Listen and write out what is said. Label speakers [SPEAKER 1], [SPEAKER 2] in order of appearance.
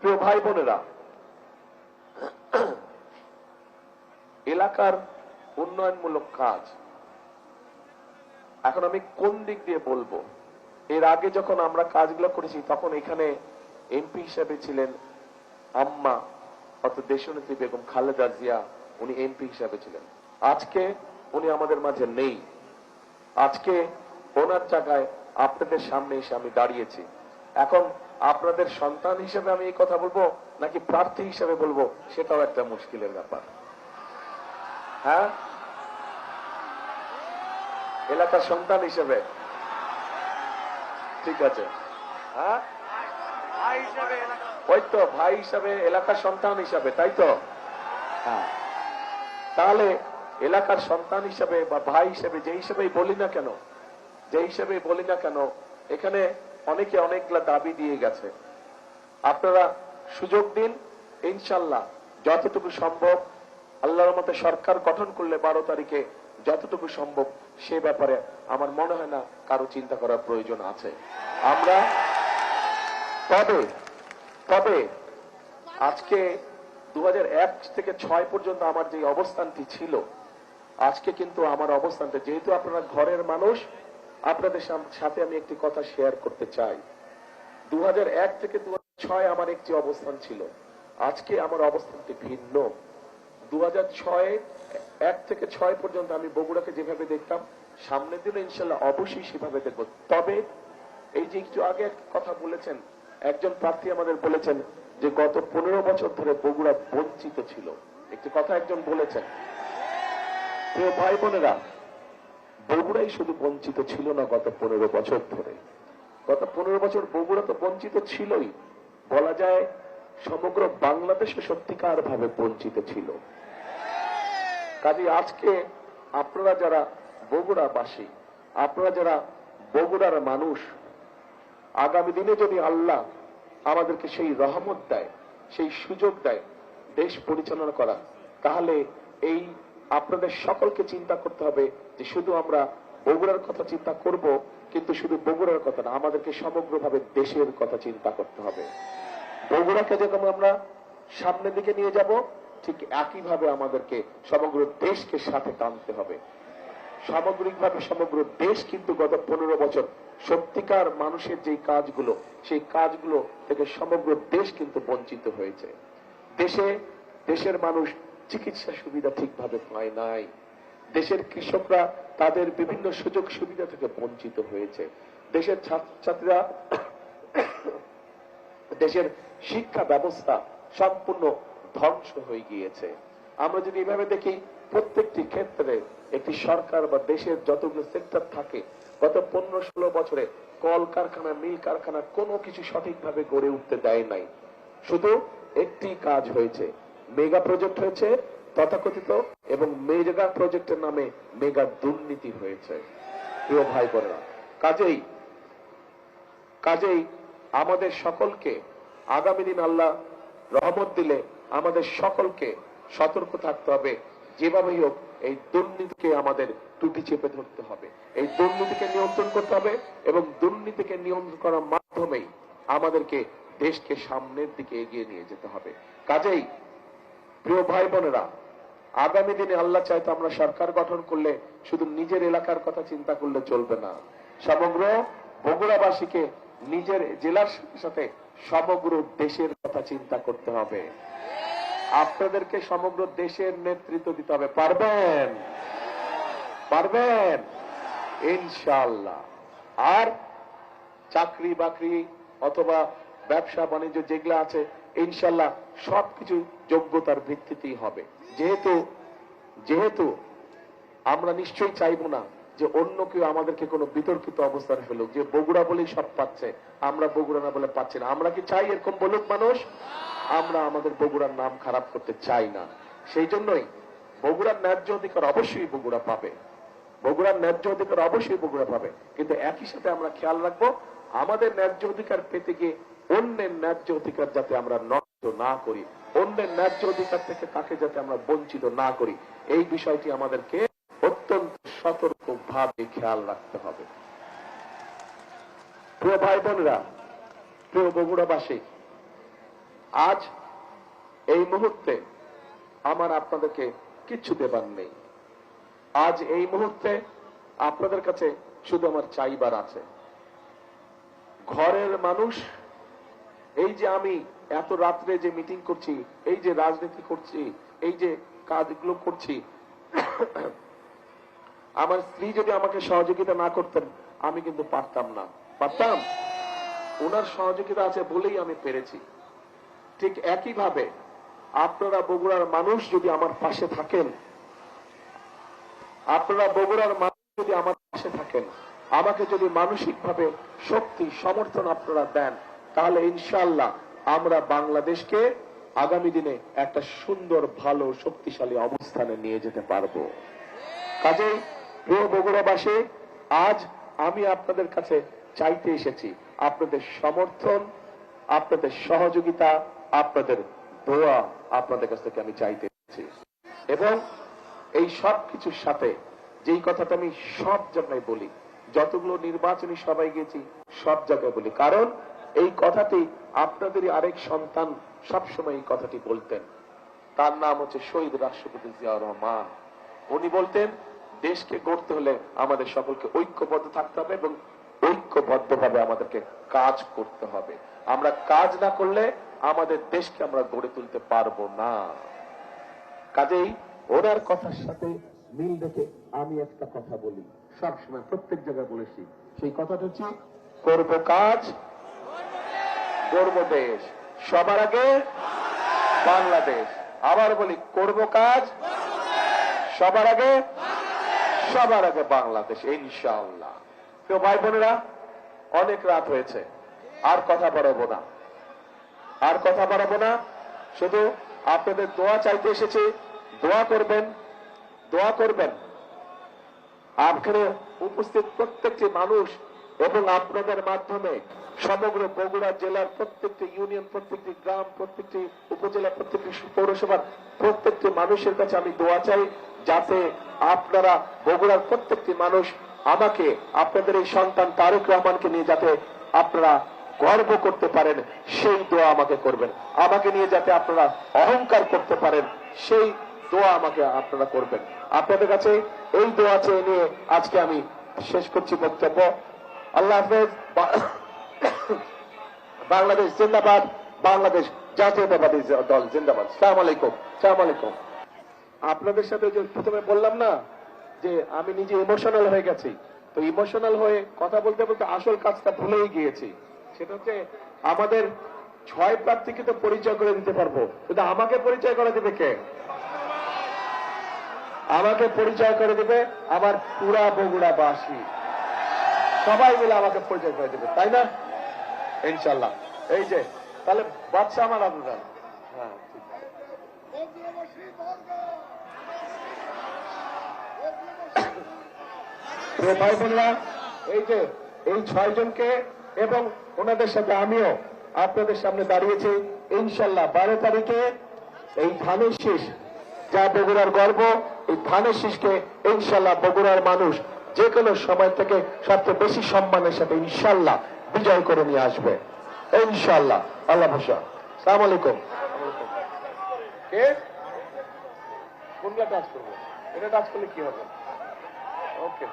[SPEAKER 1] প্রিয় ভাই বোনেরা, এলাকার উন্নয়নমূলক কাজ এখন আমি কোন দিক দিয়ে বলবো? এর আগে যখন আমরা কাজগুলো করেছি তখন এখানে এমপি হিসেবে ছিলেন আম্মা অর্থাৎ দেশনেত্রী বেগম খালেদা জিয়া, উনি এমপি হিসেবে ছিলেন। আজকে উনি আমাদের মাঝে নেই। আজকে ওনার জায়গায় আপনাদের সামনে এসে আমি দাঁড়িয়েছি। এখন আপনাদের সন্তান হিসেবে আমি এই কথা বলবো নাকি প্রার্থী হিসেবে বলবো, সেটাও একটা মুশকিলের ব্যাপার। হ্যাঁ, এলাকার সন্তান হিসেবে ঠিক আছে। হ্যাঁ, ওই তো ভাই হিসাবে, এলাকার সন্তান হিসাবে, তাই তো? হ্যাঁ, তাহলে এলাকার সন্তান হিসাবে বা ভাই হিসেবে যে হিসেবেই বলি না কেন, এখানে অনেকে অনেকগুলা দাবি দিয়ে গেছে। আপনারা সুযোগ দিন, ইনশাল্লাহ যতটুকু সম্ভব, আল্লাহর মতে সরকার গঠন করলে 12 তারিখে যতটুকু সম্ভব সে ব্যাপারে আমার মনে হয় না কারো চিন্তা করার প্রয়োজন আছে। আমরা তবে আজকে 2001 থেকে 6 পর্যন্ত আমার যে অবস্থানটি ছিল, আজকে কিন্তু আমার অবস্থানটা, যেহেতু আপনারা ঘরের মানুষ, আপনাদের সাথে আমি একটি কথা শেয়ার করতে চাই। 2001 থেকে 2006 আমার একটি অবস্থান ছিল, আজকে আমার অবস্থানটি ভিন্ন। 1 থেকে 6 পর্যন্ত আমি বগুড়াকে যেভাবে দেখতাম, সামনের দিনে ইনশাল্লাহ অবশ্যই সেভাবে দেখব। তবে এই যে একটু আগে কথা বলেছেন, একজন প্রার্থী আমাদের বলেছেন যে গত 15 বছর ধরে বগুড়া বঞ্চিত ছিল। একটি কথা একজন বলেছেন। প্রিয় ভাই বোনেরা, বগুড়াই শুধু বঞ্চিত ছিল না গত 15 বছর ধরে। গত 15 বছর বগুড়া তো বঞ্চিত ছিলই, বলা যায় সমগ্র বাংলাদেশে সত্যিকার ভাবে বঞ্চিত ছিল। কাজে আজকে আপনারা যারা বগুড়াবাসী, আপনারা যারা বগুড়ার মানুষ, আগামী দিনে যদি আল্লাহ আমাদেরকে সেই রহমত দেয়, সেই সুযোগ দেয় দেশ পরিচালনা করা, তাহলে এই আপনাদের সকলকে চিন্তা করতে হবে যে শুধু আমরা বগুড়ার কথা চিন্তা করব, কিন্তু শুধু বগুড়ার কথা না, আমাদেরকে সমগ্রভাবে দেশের কথা চিন্তা করতে হবে। বগুড়াকে যখন আমরা সামনের দিকে নিয়ে যাব, ঠিক একইভাবে আমাদেরকে সমগ্র দেশকে সাথে টানতে হবে। সামগ্রিকভাবে সমগ্র দেশ কিন্তু গত 15 বছর সত্যিকার মানুষের যে কাজগুলো, সেই কাজগুলো থেকে সমগ্র দেশ কিন্তু বঞ্চিত হয়েছে। দেশের মানুষ চিকিৎসা সুবিধা ঠিকভাবে পায় নাই। দেশের কৃষকরা তাদের বিভিন্ন সুযোগ সুবিধা থেকে বঞ্চিত হয়েছে। দেশের ছাত্রছাত্রীরা, দেশের শিক্ষা ব্যবস্থা সম্পূর্ণ ধ্বংস হয়ে গিয়েছে। আমরা যদি এভাবে দেখি, প্রত্যেকটি ক্ষেত্রে একটি সরকার বা দেশের যতগুলো সেক্টর থাকে, গত 15-16 বছরে কল কারখানা, মিল কারখানা কোনো কিছু সঠিকভাবে গড়ে উঠতে দেয় নাই। শুধু একটি কাজ হয়েছে, মেগা প্রজেক্ট হয়েছে তথাকথিত, এবং মেগা প্রজেক্টের নামে মেগা দুর্নীতি হয়েছে। প্রিয় ভাই বোনেরা, কাজেই আমাদের সকলকে আগামী দিন আল্লাহ রহমত দিলে আমাদের সকলকে সতর্ক থাকতে হবে। যেভাবেই হোক এই দুর্নীতিকে আমাদের টুটি চেপে ধরতে হবে, এই দুর্নীতিকে নিয়ন্ত্রণ করতে হবে, এবং দুর্নীতিকে নিয়ন্ত্রণ করার মাধ্যমেই আমাদেরকে দেশকে সামনের দিকে এগিয়ে নিয়ে যেতে হবে। কাজেই প্রিয় ভাই বোনেরা, আগামী দিনে আল্লাহ চাইতো আমরা সরকার গঠন করলে শুধু নিজের এলাকার কথা চিন্তা করলে চলবে না, সমগ্র বগুড়াবাসীকে নিজের জেলার সাথে সমগ্র দেশের কথা চিন্তা করতে হবে। আপনাদেরকে সমগ্র দেশের নেতৃত্ব দিতে হবে। পারবেন ইনশাআল্লাহ। আর চাকরি বাকরি অথবা ব্যবসা বাণিজ্য যেগুলো আছে, ইনশাআল্লাহ সবকিছু যোগ্যতার ভিত্তিতেই হবে। যেহেতু আমরা নিশ্চয়ই চাইবো না যে অন্য কেউ আমাদেরকে কোনো বিতর্কিত অবস্থানে ফেলুক, যে বগুড়া বলেই সব পাচ্ছে, আমরা বগুড়া না বলে পাচ্ছি না। আমরা কি চাই এরকম বলুক মানুষ? আমরা আমাদের বগুড়ার নাম খারাপ করতে চাই না। সেই জন্যই বগুড়ার ন্যায্য অধিকার অবশ্যই বগুড়া পাবে, কিন্তু একই সাথে আমরা খেয়াল রাখবো আমাদের ন্যায্য অধিকার পেতে গিয়ে অন্যের ন্যায্য অধিকার যাতে আমরা নষ্ট না করি, অন্যের ন্যায্য অধিকার থেকে তাকে যাতে আমরা বঞ্চিত না করি, এই বিষয়টি আমাদেরকে অত্যন্ত সতর্কভাবে খেয়াল রাখতে হবে। প্রিয় ভাই বোনেরা, প্রিয় বগুড়াবাসী, আজ এই মুহূর্তে আমার আপনাদেরকে কিচ্ছু দেবার নেই। আজ এই মুহূর্তে আপনাদের কাছে শুধু আমার চাইবার আছে। ঘরের মানুষ, এই যে আমি এত রাত্রে যে মিটিং করছি, এই যে রাজনীতি করছি, এই যে কাজগুলো করছি, আমার স্ত্রী যদি আমাকে সহযোগিতা না করতেন আমি কিন্তু পারতাম না। পারতাম? ওনার সহযোগিতা আছে বলেই আমি পেরেছি। ঠিক একইভাবে আপনারা বগুড়ার মানুষ যদি আমার পাশে থাকেন, আপনারা বগুড়ার মানুষ যদি আমার পাশে থাকেন, আমাকে যদি মানসিকভাবে শক্তি সমর্থন আপনারা দেন, তাহলে ইনশাআল্লাহ আমরা বাংলাদেশকে আগামী দিনে একটা সুন্দর ভালো শক্তিশালী অবস্থানে নিয়ে যেতে পারবো। কাজেই প্রিয় বগুড়াবাসী, আজ আমি আপনাদের কাছে চাইতে এসেছি আপনাদের সমর্থন, আপনাদের সহযোগিতা, আপনাদের দোয়া আপনাদের কাছ থেকে আমি চাইতে এসেছি। এবং এই সব কিছুর সাথে যেই কথাটা আমি সব জায়গায় বলি, যতগুলো নির্বাচনী সভায় গেছি সব জায়গায় বলি, কারণ এই কথাটি আপনাদেরই আরেক সন্তান সবসময় এই কথাটি বলতেন। তার নাম হচ্ছে শহীদ রাষ্ট্রপতি জিয়াউর রহমান। উনি বলতেন, দেশকে গড়তে হলে আমাদের সকলকে ঐক্যবদ্ধ থাকতে হবে এবং ঐক্যবদ্ধভাবে আমাদেরকে কাজ করতে হবে। আমরা কাজ না করলে আমাদের দেশকে আমরা গড়ে তুলতে পারবো না। কাজেই ওনার কথার সাথে মিল রেখে আমি একটা কথা বলি, সবসময় প্রত্যেক জায়গায় বলেছি, সেই কথাটা হচ্ছে করব কাজ, গড়ব দেশ, সবার আগে বাংলাদেশ। আবার বলি, করব কাজ, সবার আগে বাংলাদেশ, ইনশাআল্লাহ। তো ভাই বোনেরা, অনেক রাত হয়েছে, আর কথা বাড়াবো না, শুধু আপনাদের দোয়া চাইতে এসেছি। দোয়া করবেন আপনারা উপস্থিত প্রত্যেকটি মানুষ এবং আপনাদের মাধ্যমে সমগ্র বগুড়া জেলার প্রত্যেকটি ইউনিয়ন, প্রত্যেকটি গ্রাম, প্রত্যেকটি উপজেলা, প্রত্যেকটি পৌরসভার প্রত্যেকটি মানুষের কাছে আমি দোয়া চাই, যাতে আপনারা বগুড়ার প্রত্যেকটি মানুষ আমাকে, আপনাদের এই সন্তান তারেক রহমানকে নিয়ে যাতে আপনারা গর্ব করতে পারেন, সেই দোয়া আমাকে করবেন। আমাকে নিয়ে যাতে আপনারা অহংকার করতে পারেন, সেই দোয়া আমাকে আপনারা করবেন। আপনাদের কাছে এই দোয়া চেয়ে নিয়ে আজকে আমি শেষ করছি বক্তব্য। আল্লাহ হাফেজ। বাংলাদেশ জিন্দাবাদ, বাংলাদেশ জাতীয়তাবাদী দল জিন্দাবাদ। আসসালামু আলাইকুম। আপনাদের সাথে যে প্রথমে বললাম না যে আমি নিজে ইমোশনাল হয়ে গেছি, তো ইমোশনাল হয়ে কথা বলতে বলতে আসল কাজটা ভুলেই গিয়েছি। সেটা হচ্ছে আমাদের 6 প্রার্থীকে তো পরিচয় করে দিতে পারবো, কিন্তু আমাকে পরিচয় করে দিবে কে? আমাকে পরিচয় করে দিবে আমার পুরা বগুড়াবাসী, সবাই মিলে আমাকে পরিচয় করে দেবে, তাই না? ইনশাল্লাহ। এই যে তাহলে বাদশা আমার আপনার, হ্যাঁ ভাই বোনরা, এই যে এই 6 জনকে এবং ওনাদের সাথে আমিও আপনাদের সামনে দাঁড়িয়েছি। ইনশাল্লাহ 12 তারিখে এই ধানের শীষ, যা বগুড়ার গর্ব, এই ধানের শীষকে ইনশাল্লাহ বগুড়ার মানুষ যে কোনো সময় থেকে সবচেয়ে বেশি সম্মানের সাথে ইনশাল্লাহ বিজয় করে নিয়ে আসবে, ইনশাল্লাহ। আল্লাহ ভরসা। আসসালামু আলাইকুম। কে কোনটা টাচ করবো? এটা টাচ করলে কি হবে? ওকে।